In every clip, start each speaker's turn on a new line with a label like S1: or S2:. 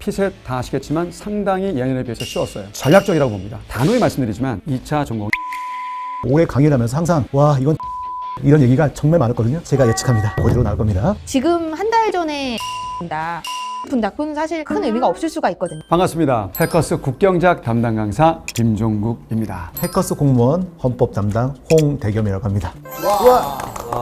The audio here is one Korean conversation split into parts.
S1: 피셋 다 아시겠지만 상당히 예년에 비해서 쉬웠어요. 전략적이라고 봅니다. 단호히 말씀드리지만 2차 전공
S2: 올해 강의를 하면서 항상 와 이건 이런 얘기가 정말 많았거든요. 제가 예측합니다. 그대로 나올 겁니다.
S3: 지금 한 달 전에 분다kun 사실 큰 의미가 없을 수가 있거든요.
S1: 반갑습니다. 해커스 국경작 담당 강사 김종국입니다.
S2: 해커스 공무원 헌법 담당 홍대겸이라고 합니다.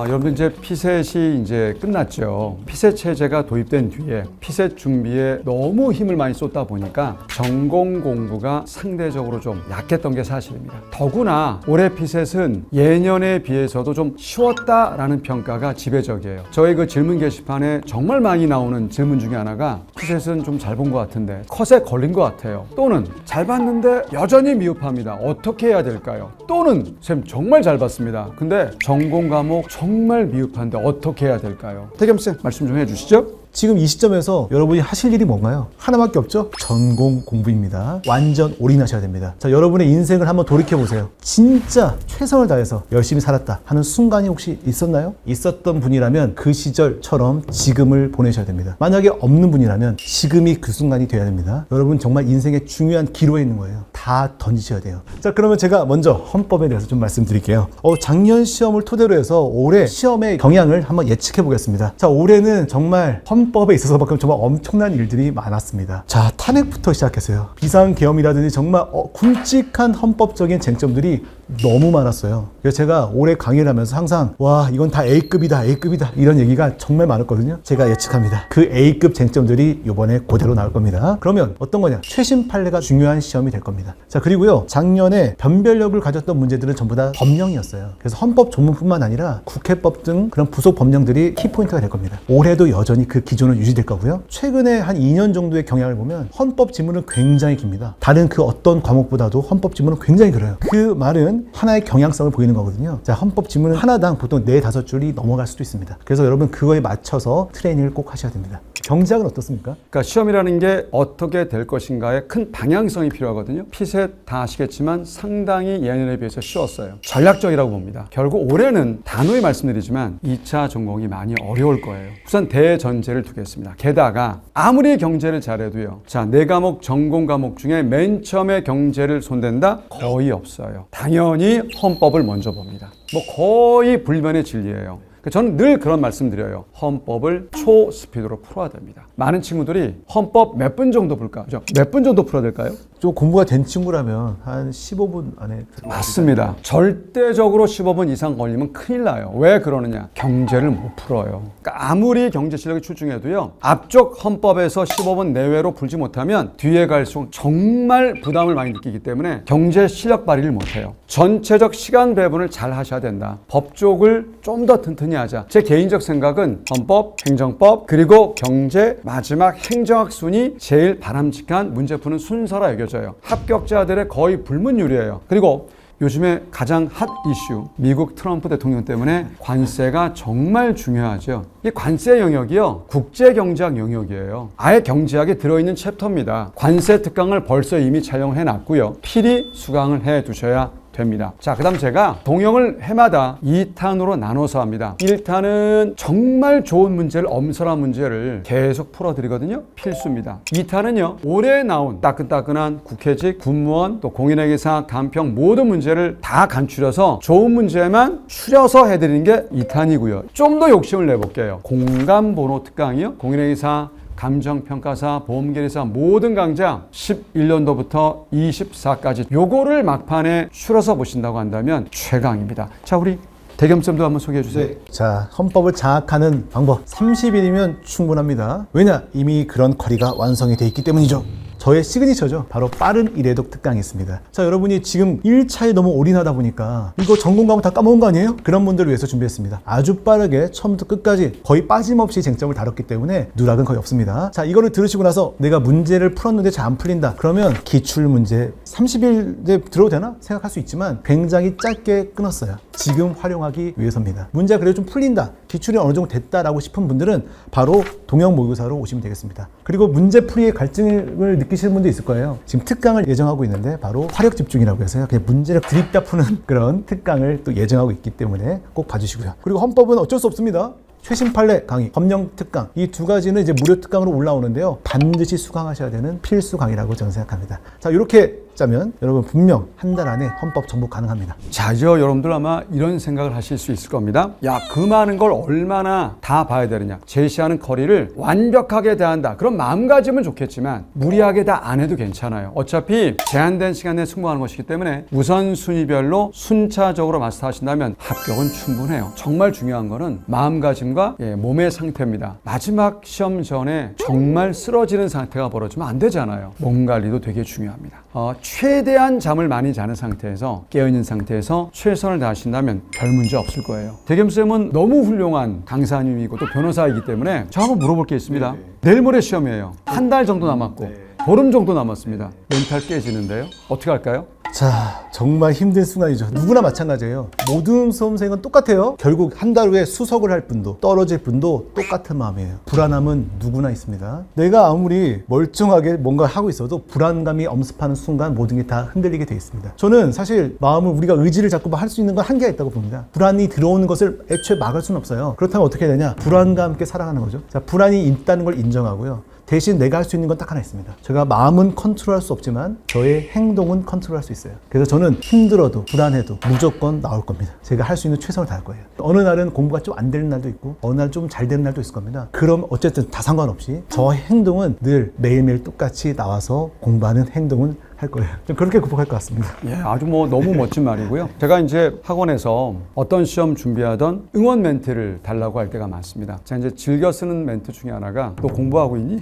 S1: 여러분들 이제 피셋이 이제 끝났죠. 피셋 체제가 도입된 뒤에 피셋 준비에 너무 힘을 많이 쏟다 보니까 전공 공부가 상대적으로 좀 약했던 게 사실입니다. 더구나 올해 피셋은 예년에 비해서도 좀 쉬웠다라는 평가가 지배적이에요. 저희 그 질문 게시판에 정말 많이 나오는 질문 중에 하나가 피셋은 좀 잘 본 것 같은데 컷에 걸린 것 같아요. 또는 잘 봤는데 여전히 미흡합니다. 어떻게 해야 될까요? 또는 쌤 정말 잘 봤습니다. 근데 전공 과목 정말 미흡한데 어떻게 해야 될까요? 대겸쌤 말씀 좀 해주시죠.
S2: 지금 이 시점에서 여러분이 하실 일이 뭔가요? 하나밖에 없죠? 전공 공부입니다. 완전 올인하셔야 됩니다. 자, 여러분의 인생을 한번 돌이켜보세요. 진짜 최선을 다해서 열심히 살았다 하는 순간이 혹시 있었나요? 있었던 분이라면 그 시절처럼 지금을 보내셔야 됩니다. 만약에 없는 분이라면 지금이 그 순간이 돼야 됩니다. 여러분 정말 인생의 중요한 기로에 있는 거예요. 다 던지셔야 돼요. 자, 그러면 제가 먼저 헌법에 대해서 좀 말씀드릴게요. 작년 시험을 토대로 해서 올해 시험의 경향을 한번 예측해 보겠습니다. 자, 올해는 정말 헌법에 있어서만큼 정말 엄청난 일들이 많았습니다. 자, 탄핵부터 시작했어요. 비상계엄이라든지 정말 굵직한 헌법적인 쟁점들이 너무 많았어요. 그래서 제가 올해 강의를 하면서 항상 와 이건 다 A급이다 A급이다 이런 얘기가 정말 많았거든요. 제가 예측합니다. 그 A급 쟁점들이 이번에 그대로 나올 겁니다. 그러면 어떤 거냐? 최신 판례가 중요한 시험이 될 겁니다. 자, 그리고요 작년에 변별력을 가졌던 문제들은 전부 다 법령이었어요. 그래서 헌법 조문뿐만 아니라 국회법 등 그런 부속 법령들이 키포인트가 될 겁니다. 올해도 여전히 그 기조는 유지될 거고요. 최근에 한 2년 정도의 경향을 보면 헌법 지문은 굉장히 깁니다. 다른 그 어떤 과목보다도 헌법 지문은 굉장히 길어요. 그 말은 하나의 경향성을 보이는 거거든요. 자, 헌법 지문은 하나당 보통 4-5줄이 넘어갈 수도 있습니다. 그래서 여러분 그거에 맞춰서 트레이닝을 꼭 하셔야 됩니다. 경제학은 어떻습니까?
S1: 그러니까 시험이라는 게 어떻게 될 것인가에 큰 방향성이 필요하거든요. 피셋 다 아시겠지만 상당히 예년에 비해서 쉬웠어요. 전략적이라고 봅니다. 결국 올해는 단호히 말씀드리지만 2차 전공이 많이 어려울 거예요. 우선 대전제를 두겠습니다. 게다가 아무리 경제를 잘해도요. 자, 4과목 전공 과목 중에 맨 처음에 경제를 손댄다? 거의 없어요. 당연히 헌법을 먼저 봅니다. 거의 불변의 진리예요. 저는 늘 그런 말씀 드려요. 헌법을 초스피드로 풀어야 됩니다. 많은 친구들이 헌법 몇 분 정도 풀까? 몇 분 정도 풀어야 될까요?
S2: 좀 공부가 된 친구라면 한 15분 안에
S1: 맞습니다. 절대적으로 15분 이상 걸리면 큰일 나요. 왜 그러느냐? 경제를 못 풀어요. 그러니까 아무리 경제 실력이 출중해도요. 앞쪽 헌법에서 15분 내외로 풀지 못하면 뒤에 갈수록 정말 부담을 많이 느끼기 때문에 경제 실력 발휘를 못해요. 전체적 시간 배분을 잘 하셔야 된다. 법 쪽을 좀 더 튼튼히 하자. 제 개인적 생각은 헌법, 행정법, 그리고 경제, 마지막 행정학 순이 제일 바람직한 문제 푸는 순서라 여겨져요. 합격자들의 거의 불문율이에요. 그리고 요즘에 가장 핫 이슈, 미국 트럼프 대통령 때문에 관세가 정말 중요하죠. 이 관세 영역이요, 국제경제학 영역이에요. 아예 경제학에 들어있는 챕터입니다. 관세 특강을 벌써 이미 촬영을 해놨고요. 필히 수강을 해두셔야 됩니다. 자, 그 다음 제가 동영을 해마다 2탄으로 나눠서 합니다. 1탄은 정말 좋은 문제를, 엄선한 문제를 계속 풀어드리거든요. 필수입니다. 2탄은요, 올해 나온 따끈따끈한 국회직, 군무원, 또 공인회계사, 간평 모든 문제를 다 간추려서 좋은 문제만 추려서 해드리는 게 2탄이고요. 좀 더 욕심을 내볼게요. 공감번호 특강이요. 공인회계사, 감정평가사, 보험계리사 모든 강좌 11년도부터 24까지 요거를 막판에 추려서 보신다고 한다면 최강입니다. 자, 우리 대겸쌤도 한번 소개해 주세요.
S2: 네. 자, 헌법을 장악하는 방법 30일이면 충분합니다. 왜냐? 이미 그런 쿼리가 완성이 돼 있기 때문이죠. 저의 시그니처죠. 바로 빠른 일회독 특강이 있습니다. 자, 여러분이 지금 1차에 너무 올인하다 보니까 이거 전공 과목 다 까먹은 거 아니에요? 그런 분들을 위해서 준비했습니다. 아주 빠르게 처음부터 끝까지 거의 빠짐없이 쟁점을 다뤘기 때문에 누락은 거의 없습니다. 자, 이거를 들으시고 나서 내가 문제를 풀었는데 잘 안 풀린다. 그러면 기출문제 30일에 들어도 되나? 생각할 수 있지만 굉장히 짧게 끊었어요. 지금 활용하기 위해서입니다. 문제가 그래도 좀 풀린다. 기출이 어느 정도 됐다라고 싶은 분들은 바로 동영 모의고사로 오시면 되겠습니다. 그리고 문제풀이의 갈증을 느끼시는 분도 있을 거예요. 지금 특강을 예정하고 있는데 바로 화력 집중이라고 해서요. 그냥 문제를 드립다 푸는 그런 특강을 또 예정하고 있기 때문에 꼭 봐주시고요. 그리고 헌법은 어쩔 수 없습니다. 최신 판례 강의, 법령 특강 이 두 가지는 이제 무료 특강으로 올라오는데요. 반드시 수강하셔야 되는 필수 강의라고 저는 생각합니다. 자, 이렇게 짜면 여러분 분명 한 달 안에 헌법 정복 가능합니다.
S1: 자, 이제 여러분들 아마 이런 생각을 하실 수 있을 겁니다. 야, 그 많은 걸 얼마나 다 봐야 되느냐. 제시하는 거리를 완벽하게 대한다. 그런 마음가짐은 좋겠지만 무리하게 다 안 해도 괜찮아요. 어차피 제한된 시간 내에 승부하는 것이기 때문에 우선순위별로 순차적으로 마스터하신다면 합격은 충분해요. 정말 중요한 거는 마음가짐과 몸의 상태입니다. 마지막 시험 전에 정말 쓰러지는 상태가 벌어지면 안 되잖아요. 몸 관리도 되게 중요합니다. 최대한 잠을 많이 자는 상태에서 깨어있는 상태에서 최선을 다하신다면 별 문제 없을 거예요. 대겸쌤은 너무 훌륭한 강사님이고 또 변호사이기 때문에 저 한번 물어볼 게 있습니다. 내일 모레 시험이에요. 한 달 정도 남았고 보름 정도 남았습니다. 멘탈 깨지는데요. 어떻게 할까요?
S2: 자, 정말 힘든 순간이죠. 누구나 마찬가지예요. 모든 수험생은 똑같아요. 결국 한 달 후에 수석을 할 분도 떨어질 분도 똑같은 마음이에요. 불안함은 누구나 있습니다. 내가 아무리 멀쩡하게 뭔가 하고 있어도 불안감이 엄습하는 순간 모든 게 다 흔들리게 돼 있습니다. 저는 사실 마음을 우리가 의지를 잡고 할 수 있는 건 한계가 있다고 봅니다. 불안이 들어오는 것을 애초에 막을 수는 없어요. 그렇다면 어떻게 해야 되냐? 불안과 함께 살아가는 거죠. 자, 불안이 있다는 걸 인정하고요. 대신 내가 할 수 있는 건 딱 하나 있습니다. 제가 마음은 컨트롤할 수 없지만 저의 행동은 컨트롤할 수 있어요. 그래서 저는 힘들어도 불안해도 무조건 나올 겁니다. 제가 할 수 있는 최선을 다할 거예요. 어느 날은 공부가 좀 안 되는 날도 있고 어느 날 좀 잘 되는 날도 있을 겁니다. 그럼 어쨌든 다 상관없이 저의 행동은 늘 매일매일 똑같이 나와서 공부하는 행동은 할 거예요. 좀 그렇게 극복할 것 같습니다.
S1: 예, 아주 너무 멋진 말이고요. 제가 이제 학원에서 어떤 시험 준비하던 응원 멘트를 달라고 할 때가 많습니다. 제가 이제 즐겨 쓰는 멘트 중에 하나가 너 공부하고 있니?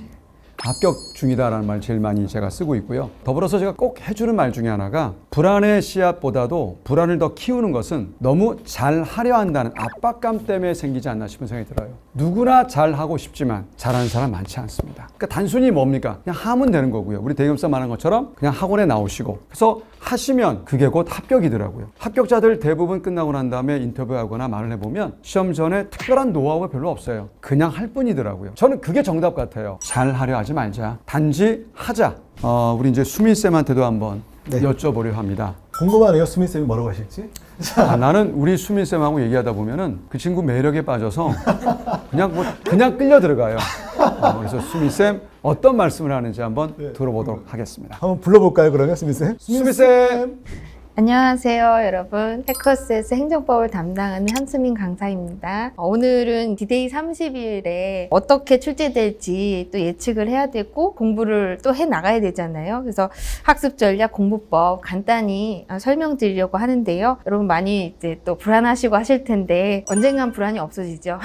S1: 합격 중이다라는 말 제일 많이 제가 쓰고 있고요. 더불어서 제가 꼭 해주는 말 중에 하나가 불안의 씨앗보다도 불안을 더 키우는 것은 너무 잘하려 한다는 압박감 때문에 생기지 않나 싶은 생각이 들어요. 누구나 잘하고 싶지만 잘하는 사람 많지 않습니다. 그러니까 단순히 뭡니까? 그냥 하면 되는 거고요. 우리 대겸쌤 말한 것처럼 그냥 학원에 나오시고 그래서 하시면 그게 곧 합격이더라고요. 합격자들 대부분 끝나고 난 다음에 인터뷰하거나 말을 해보면 시험 전에 특별한 노하우가 별로 없어요. 그냥 할 뿐이더라고요. 저는 그게 정답 같아요. 잘하려 하지 말자. 단지 하자. 우리 이제 수민쌤한테도 한번 여쭤보려 합니다.
S2: 궁금하네요. 수민쌤이 뭐라고 하실지.
S1: 나는 우리 수민쌤하고 얘기하다 보면은 그 친구 매력에 빠져서 그냥 끌려 들어가요. 그래서 수민쌤 어떤 말씀을 하는지 한번 들어보도록 하겠습니다.
S2: 한번 불러볼까요, 그러면 수민쌤?
S1: 수민쌤!
S3: 안녕하세요, 여러분. 해커스에서 행정법을 담당하는 한수민 강사입니다. 오늘은 디데이 30일에 어떻게 출제될지 또 예측을 해야 되고 공부를 또 해 나가야 되잖아요. 그래서 학습 전략 공부법 간단히 설명드리려고 하는데요. 여러분 많이 이제 또 불안하시고 하실 텐데 언젠간 불안이 없어지죠.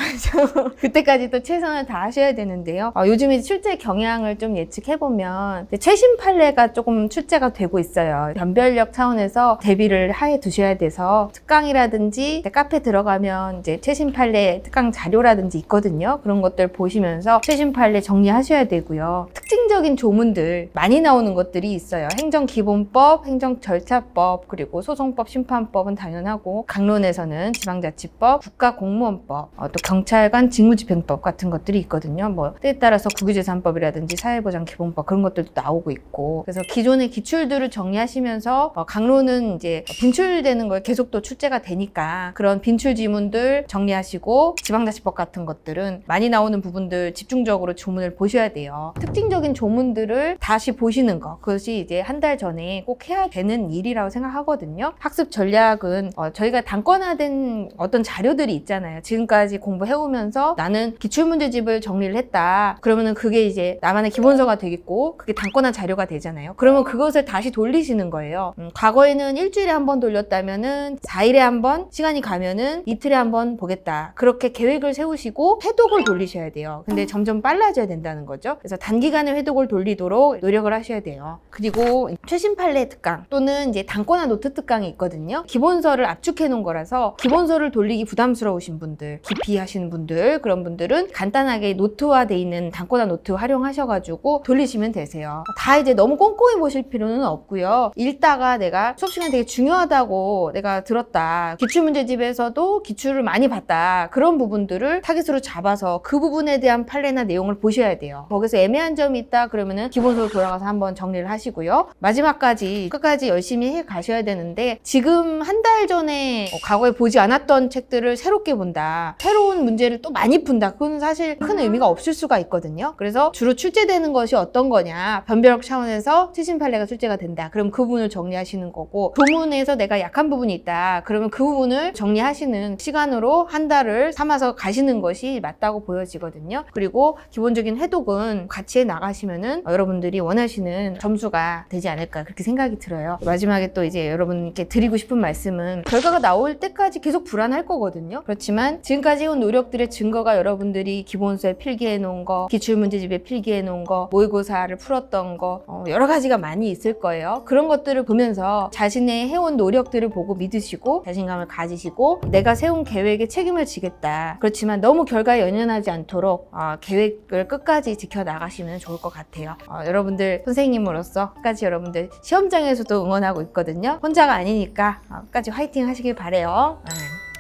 S3: 그때까지 또 최선을 다하셔야 되는데요. 요즘에 출제 경향을 좀 예측해보면 최신 판례가 조금 출제가 되고 있어요. 변별력 차원에서 대비를 하에 두셔야 돼서 특강이라든지 카페 들어가면 이제 최신 판례 특강 자료라든지 있거든요. 그런 것들 보시면서 최신 판례 정리하셔야 되고요. 특징적인 조문들 많이 나오는 것들이 있어요. 행정기본법, 행정절차법, 그리고 소송법, 심판법은 당연하고 강론에서는 지방자치법, 국가공무원법, 또 경찰관 직무집행법 같은 것들이 있거든요. 뭐 때에 따라서 국유재산법이라든지 사회보장기본법 그런 것들도 나오고 있고 그래서 기존의 기출들을 정리하시면서 강론은 이제 빈출되는 걸 계속 또 출제가 되니까 그런 빈출 지문들 정리하시고 지방자치법 같은 것들은 많이 나오는 부분들 집중적으로 조문을 보셔야 돼요. 특징적인 조문들을 다시 보시는 거 그것이 이제 한 달 전에 꼭 해야 되는 일이라고 생각하거든요. 학습 전략은 저희가 단권화된 어떤 자료들이 있잖아요. 지금까지 공부해오면서 나는 기출문제집을 정리를 했다. 그러면은 그게 이제 나만의 기본서가 되겠고 그게 단권화 자료가 되잖아요. 그러면 그것을 다시 돌리시는 거예요. 과거에는 일주일에 한 번 돌렸다면은 4일에 한 번, 시간이 가면은 이틀에 한 번 보겠다. 그렇게 계획을 세우시고 회독을 돌리셔야 돼요. 근데 점점 빨라져야 된다는 거죠. 그래서 단기간에 회독을 돌리도록 노력을 하셔야 돼요. 그리고 최신 판례 특강 또는 이제 단권화 노트 특강이 있거든요. 기본서를 압축해 놓은 거라서 기본서를 돌리기 부담스러우신 분들, 기피하시는 분들, 그런 분들은 간단하게 노트화돼 있는 단권화 노트 활용하셔가지고 돌리시면 되세요. 다 이제 너무 꼼꼼히 보실 필요는 없고요. 읽다가 내가 수업 시간 되게 중요하다고 내가 들었다. 기출문제집에서도 기출을 많이 봤다. 그런 부분들을 타깃으로 잡아서 그 부분에 대한 판례나 내용을 보셔야 돼요. 거기서 애매한 점이 있다 그러면은 기본서로 돌아가서 한번 정리를 하시고 하시고요. 마지막까지 끝까지 열심히 해 가셔야 되는데 지금 한 달 전에 과거에 보지 않았던 책들을 새롭게 본다. 새로운 문제를 또 많이 푼다. 그건 사실 큰 의미가 없을 수가 있거든요. 그래서 주로 출제되는 것이 어떤 거냐. 변별력 차원에서 78례가 출제가 된다. 그럼 그 부분을 정리하시는 거고 조문에서 내가 약한 부분이 있다. 그러면 그 부분을 정리하시는 시간으로 한 달을 삼아서 가시는 것이 맞다고 보여지거든요. 그리고 기본적인 해독은 같이 해 나가시면은 여러분들이 원하시는 점수가 되지 않을까 그렇게 생각이 들어요. 마지막에 또 이제 여러분께 드리고 싶은 말씀은 결과가 나올 때까지 계속 불안할 거거든요. 그렇지만 지금까지 해온 노력들의 증거가 여러분들이 기본서에 필기해 놓은 거, 기출문제집에 필기해 놓은 거, 모의고사를 풀었던 거 여러 가지가 많이 있을 거예요. 그런 것들을 보면서 자신의 해온 노력들을 보고 믿으시고 자신감을 가지시고 내가 세운 계획에 책임을 지겠다. 그렇지만 너무 결과에 연연하지 않도록 계획을 끝까지 지켜나가시면 좋을 것 같아요. 여러분들 선생님으로서 끝까지 여러분들 시험장에서도 응원하고 있거든요. 혼자가 아니니까 끝까지 화이팅 하시길 바래요.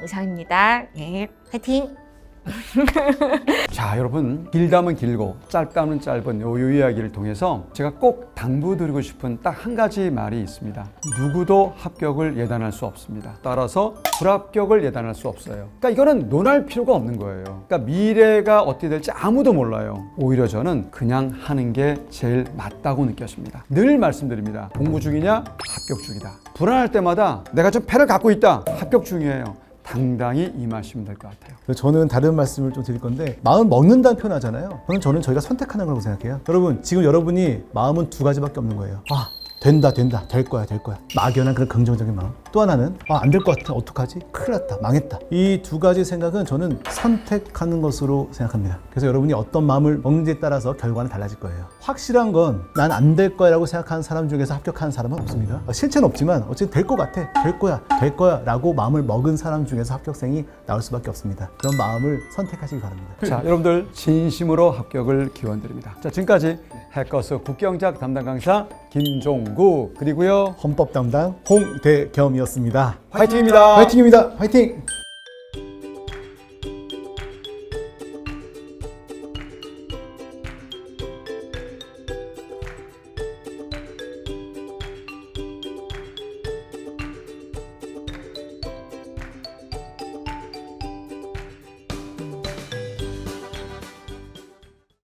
S3: 이상입니다. 예, 화이팅!
S1: 자, 여러분, 길다면 길고 짧다면 짧은 이 이야기를 통해서 제가 꼭 당부드리고 싶은 딱 한 가지 말이 있습니다. 누구도 합격을 예단할 수 없습니다. 따라서 불합격을 예단할 수 없어요. 그러니까 이거는 논할 필요가 없는 거예요. 그러니까 미래가 어떻게 될지 아무도 몰라요. 오히려 저는 그냥 하는 게 제일 맞다고 느꼈습니다. 늘 말씀드립니다. 공부 중이냐? 합격 중이다. 불안할 때마다 내가 좀 패를 갖고 있다. 합격 중이에요. 당당히 임하시면 될 것 같아요.
S2: 저는 다른 말씀을 좀 드릴 건데 마음 먹는다는 표현 하잖아요. 저는 저희가 선택하는 거라고 생각해요. 여러분 지금 여러분이 마음은 두 가지밖에 없는 거예요. 된다 될 거야 막연한 그런 긍정적인 마음. 또 하나는 안 될 것 같아 어떡하지? 큰일 났다 망했다. 이 두 가지 생각은 저는 선택하는 것으로 생각합니다. 그래서 여러분이 어떤 마음을 먹는지에 따라서 결과는 달라질 거예요. 확실한 건 난 안 될 거야 라고 생각하는 사람 중에서 합격하는 사람은 없습니다. 실체는 없지만 어쨌든 될 것 같아 될 거야 라고 마음을 먹은 사람 중에서 합격생이 나올 수밖에 없습니다. 그런 마음을 선택하시기 바랍니다.
S1: 자, 여러분들 진심으로 합격을 기원드립니다. 자, 지금까지 해커스 국경작 담당 강사 김종국 그리고요
S2: 헌법 담당 홍대겸이었습니다.
S1: 화이팅입니다.
S2: 화이팅입니다. 화이팅!